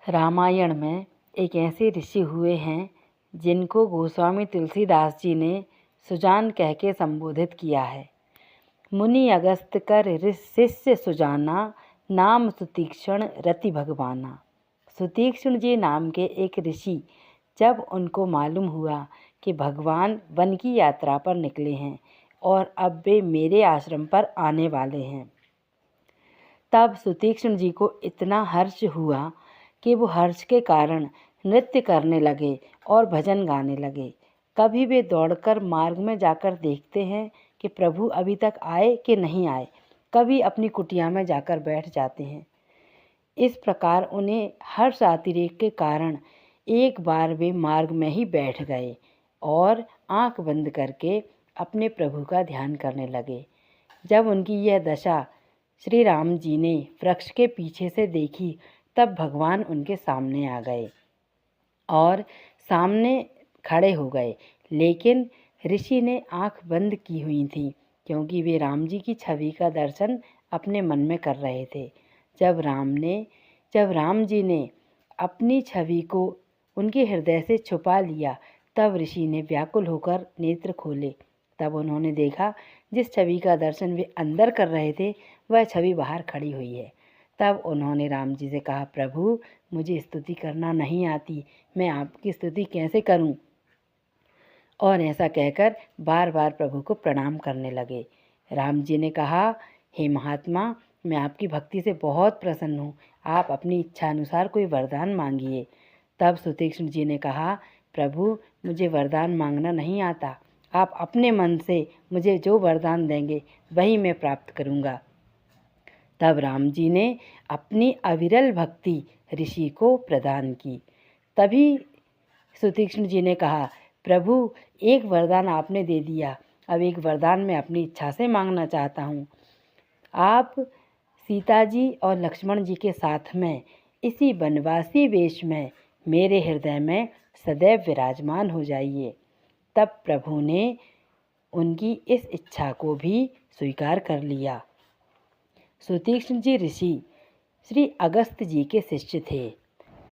रामायण में एक ऐसे ऋषि हुए हैं जिनको गोस्वामी तुलसीदास जी ने सुजान कह के संबोधित किया है। मुनि अगस्त कर शिष्य सुजाना, नाम सुतीक्ष्ण रति भगवाना। सुतीक्ष्ण जी नाम के एक ऋषि जब उनको मालूम हुआ कि भगवान वन की यात्रा पर निकले हैं और अब वे मेरे आश्रम पर आने वाले हैं, तब सुतीक्ष्ण जी को इतना हर्ष हुआ कि वो हर्ष के कारण नृत्य करने लगे और भजन गाने लगे। कभी वे दौड़कर मार्ग में जाकर देखते हैं कि प्रभु अभी तक आए कि नहीं आए, कभी अपनी कुटिया में जाकर बैठ जाते हैं। इस प्रकार उन्हें हर्ष अतिरेक के कारण एक बार वे मार्ग में ही बैठ गए और आंख बंद करके अपने प्रभु का ध्यान करने लगे। जब उनकी यह दशा श्री राम जी ने वृक्ष के पीछे से देखी, तब भगवान उनके सामने आ गए और सामने खड़े हो गए। लेकिन ऋषि ने आंख बंद की हुई थी, क्योंकि वे राम जी की छवि का दर्शन अपने मन में कर रहे थे। जब राम जी ने अपनी छवि को उनके हृदय से छुपा लिया, तब ऋषि ने व्याकुल होकर नेत्र खोले। तब उन्होंने देखा जिस छवि का दर्शन वे अंदर कर रहे थे, वह छवि बाहर खड़ी हुई है। तब उन्होंने राम जी से कहा, प्रभु मुझे स्तुति करना नहीं आती, मैं आपकी स्तुति कैसे करूं? और ऐसा कहकर बार बार प्रभु को प्रणाम करने लगे। राम जी ने कहा, हे महात्मा, मैं आपकी भक्ति से बहुत प्रसन्न हूँ, आप अपनी इच्छा अनुसार कोई वरदान मांगिए। तब सुतीक्ष्ण जी ने कहा, प्रभु मुझे वरदान मांगना नहीं आता, आप अपने मन से मुझे जो वरदान देंगे वही मैं प्राप्त करूँगा। तब राम जी ने अपनी अविरल भक्ति ऋषि को प्रदान की। तभी सुतीक्ष्ण जी ने कहा, प्रभु एक वरदान आपने दे दिया, अब एक वरदान मैं अपनी इच्छा से मांगना चाहता हूँ। आप सीता जी और लक्ष्मण जी के साथ में इसी वनवासी वेश में मेरे हृदय में सदैव विराजमान हो जाइए। तब प्रभु ने उनकी इस इच्छा को भी स्वीकार कर लिया। सुतीक्ष्ण जी ऋषि श्री अगस्त जी के शिष्य थे।